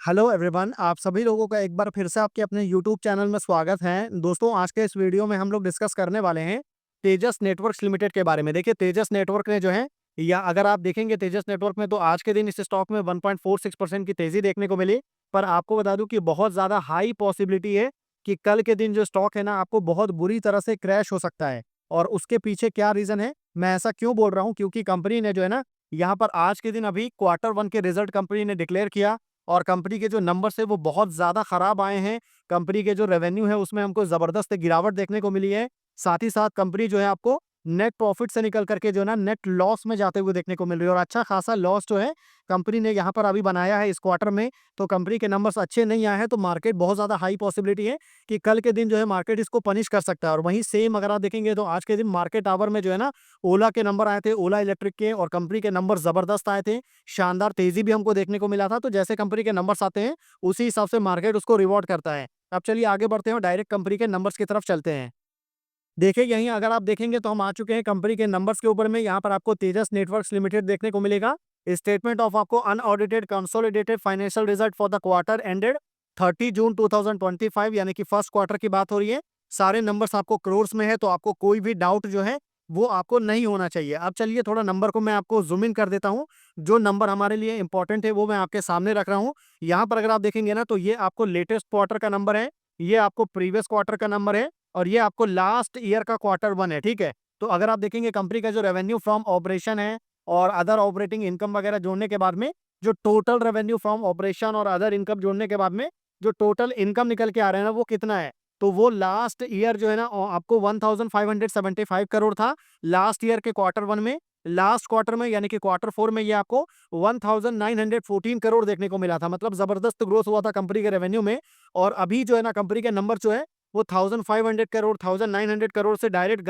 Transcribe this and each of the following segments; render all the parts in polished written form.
Hello everyone, आप सभी लोगों का एक बार फिर से आपके अपने यूट्यूब चैनल में स्वागत है। दोस्तों, आज के इस वीडियो में हम लोग डिस्कस करने वाले हैं तेजस नेटवर्क्स लिमिटेड के बारे में। देखिए, तेजस नेटवर्क ने जो है, या अगर आप देखेंगे तेजस नेटवर्क में, तो आज के दिन इस स्टॉक में 1.46% की तेजी देखने को मिली। पर आपको बता दूं कि बहुत ज्यादा हाई पॉसिबिलिटी है कि कल के दिन जो स्टॉक है ना, आपको बहुत बुरी तरह से क्रैश हो सकता है। और उसके पीछे क्या रीजन है, मैं ऐसा क्यों बोल रहा हूँ, क्योंकि कंपनी ने जो है ना, यहाँ पर आज के दिन अभी क्वार्टर 1 के रिजल्ट कंपनी ने डिक्लेयर किया और कंपनी के जो नंबर्स है वो बहुत ज़्यादा खराब आए हैं। कंपनी के जो रेवेन्यू है उसमें हमको ज़बरदस्त गिरावट देखने को मिली है। साथ ही साथ कंपनी जो है आपको नेट प्रॉफिट से निकल करके जो है ना नेट लॉस में जाते हुए देखने को मिल रही है और अच्छा खासा लॉस जो है कंपनी ने यहाँ पर अभी बनाया है इस क्वार्टर में। तो कंपनी के नंबर्स अच्छे नहीं आए हैं, तो मार्केट बहुत ज़्यादा हाई पॉसिबिलिटी है कि कल के दिन जो है मार्केट इसको पनिश कर सकता है। और वहीं सेम अगर आप देखेंगे तो आज के दिन मार्केट आवर में जो है ना, ओला के नंबर आए थे, ओला इलेक्ट्रिक के, और कंपनी के नंबर ज़बरदस्त आए थे। शानदार तेजी भी हमको देखने को मिला था। तो जैसे कंपनी के नंबर्स आते हैं उसी हिसाब से मार्केट उसको रिवॉर्ड करता है। अब चलिए आगे बढ़ते हैं और डायरेक्ट कंपनी के नंबर्स की तरफ चलते हैं। देखिए, यहीं अगर आप देखेंगे तो हम आ चुके हैं कंपनी के नंबर्स के ऊपर में। यहाँ पर आपको तेजस नेटवर्क्स लिमिटेड देखने को मिलेगा। स्टेटमेंट ऑफ आपको unaudited consolidated financial result for the quarter ended 30 जून 2025, यानी कि फर्स्ट क्वार्टर की बात हो रही है। सारे नंबर्स आपको क्रोर्स में है, तो आपको कोई भी डाउट जो है वो आपको नहीं होना चाहिए। अब चलिए थोड़ा नंबर को मैं आपको जूम इन कर देता हूँ। जो नंबर हमारे लिए इंपॉर्टेंट है वो मैं आपके सामने रख रहा हूँ। यहाँ पर अगर आप देखेंगे ना, तो ये आपको लेटेस्ट क्वार्टर का नंबर है, ये आपको प्रीवियस क्वार्टर का नंबर है, और ये आपको लास्ट ईयर का क्वार्टर 1 है। ठीक है, तो अगर आप देखेंगे कंपनी का जो रेवेन्यू फ्रॉम ऑपरेशन है और अदर ऑपरेटिंग इनकम वगैरह जोड़ने के बाद में, जो टोटल रेवेन्यू फ्रॉम ऑपरेशन और अदर इनकम जोड़ने के बाद में जो टोटल इनकम निकल के आ रहे हैं ना, वो कितना है, तो वो लास्ट ईयर जो है ना, आपको 1575 करोड़ था लास्ट ईयर के क्वार्टर 1 में। लास्ट क्वार्टर में यानी कि क्वार्टर 4 में ये आपको 1914 करोड़ देखने को मिला था। मतलब जबरदस्त ग्रोथ हुआ था कंपनी के रेवेन्यू में। और अभी जो है ना, कंपनी के नंबर जो है वो 1500 करोड़ 1900 करोड़ से डायरेक्ट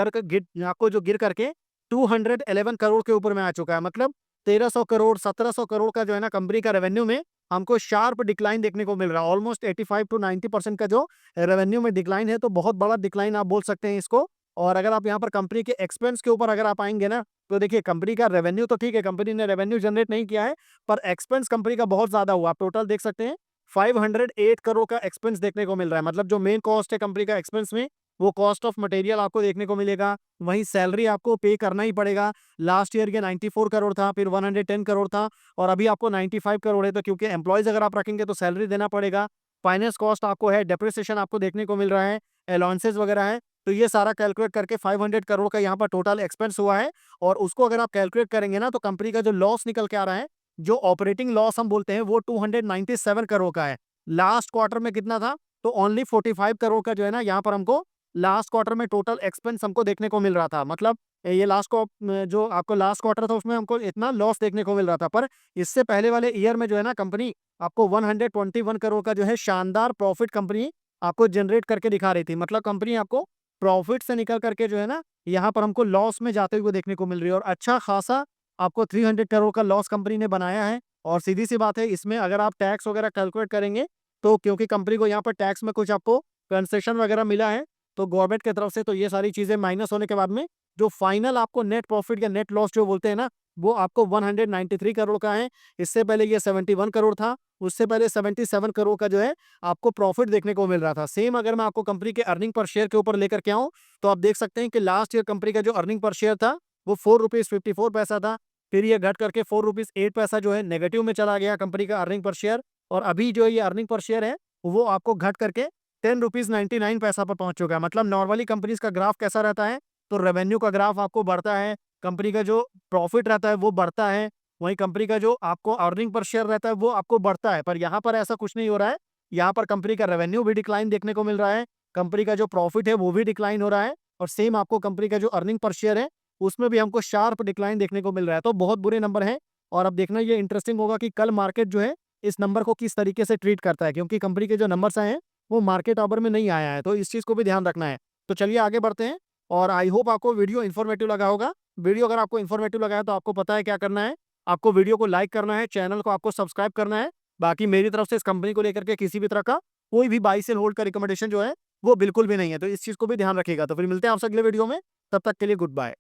आपको जो गिर करके 211 करोड़ के ऊपर में आ चुका है। मतलब 1300 करोड़ 1700 करोड़ का जो है ना कंपनी का रेवेन्यू में हमको शार्प डिक्लाइन देखने को मिल रहा है। ऑलमोस्ट 85 to 90% का जो रेवेन्यू में डिक्लाइन है, तो बहुत बड़ा डिक्लाइन आप बोल सकते हैं इसको। और अगर आप यहाँ पर कंपनी के एक्सपेंस के ऊपर अगर आप आएंगे ना, तो देखिए कंपनी का रेवेन्यू तो ठीक है, कंपनी ने रेवेन्यू जनरेट नहीं किया है, पर एक्सपेंस कंपनी का बहुत ज्यादा हुआ। आप टोटल देख सकते हैं 508 करोड़ का एक्सपेंस देखने को मिल रहा है। मतलब जो मेन कॉस्ट है कंपनी का एक्सपेंस में, वो कॉस्ट ऑफ मटेरियल आपको देखने को मिलेगा। वहीं सैलरी आपको पे करना ही पड़ेगा। लास्ट ईयर के 94 करोड़ था, फिर 110 करोड़ था, और अभी आपको 95 करोड़ है। तो क्योंकि एम्प्लॉयज अगर आप रखेंगे तो सैलरी देना पड़ेगा। फाइनेंस कॉस्ट आपको है, डेप्रिसिएशन आपको देखने को मिल रहा है, अलाउंसेस वगैरह है। तो ये सारा कैलकुलेट करके 500 करोड़ का यहाँ पर टोटल एक्सपेंस हुआ है। और उसको अगर आप कैलकुलेट करेंगे ना, तो कंपनी का जो लॉस निकल के आ रहा है, जो ऑपरेटिंग लॉस हम बोलते हैं, वो 297 करोड़ का है। लास्ट क्वार्टर में कितना था, तो ओनली 45 करोड़ का जो है ना, यहाँ पर हमको लास्ट क्वार्टर में टोटल एक्सपेंस हमको देखने को मिल रहा था। मतलब ये जो आपको लास्ट क्वार्टर था उसमें हमको इतना लॉस देखने को मिल रहा था। पर इससे पहले वाले ईयर में जो है ना, कंपनी आपको 121 करोड़ का जो है शानदार प्रॉफिट कंपनी आपको जनरेट करके दिखा रही थी। मतलब कंपनी आपको प्रॉफिट से निकल करके जो है ना, यहाँ पर हमको लॉस में जाते हुए देखने को मिल रही है। और अच्छा खासा आपको 300 करोड़ का लॉस कंपनी ने बनाया है। और सीधी सी बात है, इसमें अगर आप टैक्स वगैरह कैलकुलेट करेंगे, तो क्योंकि कंपनी को यहाँ पर टैक्स में कुछ आपको कंसेशन वगैरह मिला है, तो गवर्नमेंट की तरफ से, तो ये सारी चीजें माइनस होने के बाद में जो फाइनल आपको नेट प्रॉफिट या नेट लॉस जो बोलते हैं ना, वो आपको 193 करोड़ का है। इससे पहले ये 71 करोड़ था, उससे पहले 77 करोड़ का जो है आपको प्रॉफिट देखने को मिल रहा था। सेम अगर मैं आपको कंपनी के अर्निंग पर शेयर के ऊपर लेकर के आऊं, तो आप देख सकते हैं कि लास्ट ईयर कंपनी का जो अर्निंग पर शेयर था वो 4 रुपीज 54 पैसा था। फिर ये घट करके 4 रुपीज 8 पैसा जो है नेगेटिव में चला गया कंपनी का अर्निंग पर शेयर। और अभी जो ये अर्निंग पर शेयर है, वो आपको घट करके 10 रुपीज 99 पैसा पर पहुंच चुका है। मतलब नॉर्मली कंपनीज का ग्राफ कैसा रहता है, तो रेवेन्यू का ग्राफ आपको बढ़ता है, कंपनी का जो प्रॉफिट रहता है वो बढ़ता है, वहीं कंपनी का जो आपको अर्निंग पर शेयर रहता है वो आपको बढ़ता है। पर यहाँ पर ऐसा कुछ नहीं हो रहा है। यहाँ पर कंपनी का रेवेन्यू भी डिक्लाइन देखने को मिल रहा है, कंपनी का जो प्रॉफिट है वो भी डिक्लाइन हो रहा है, और सेम आपको कंपनी का जो अर्निंग पर शेयर है उसमें भी हमको शार्प डिक्लाइन देखने को मिल रहा है। तो बहुत बुरे नंबर हैं। और अब देखना ये इंटरेस्टिंग होगा कि कल मार्केट जो है इस नंबर को किस तरीके से ट्रीट करता है, क्योंकि कंपनी के जो नंबर्स आए हैं वो मार्केट आवर में नहीं आया है, तो इस चीज को भी ध्यान रखना है। तो चलिए आगे बढ़ते हैं। और आई होप आपको वीडियो इन्फॉर्मेटिव लगा होगा। वीडियो अगर आपको इन्फॉर्मेटिव लगा है तो आपको पता है क्या करना है, आपको वीडियो को लाइक करना है, चैनल को आपको सब्सक्राइब करना है। बाकी मेरी तरफ से इस कंपनी को लेकर के किसी भी तरह का कोई भी बाई सेल होल्ड का रिकमेंडेशन जो है वो बिल्कुल भी नहीं है, तो इस चीज को भी ध्यान रखिएगा। तो फिर मिलते हैं आपसे अगले वीडियो में, तब तक के लिए गुड बाय।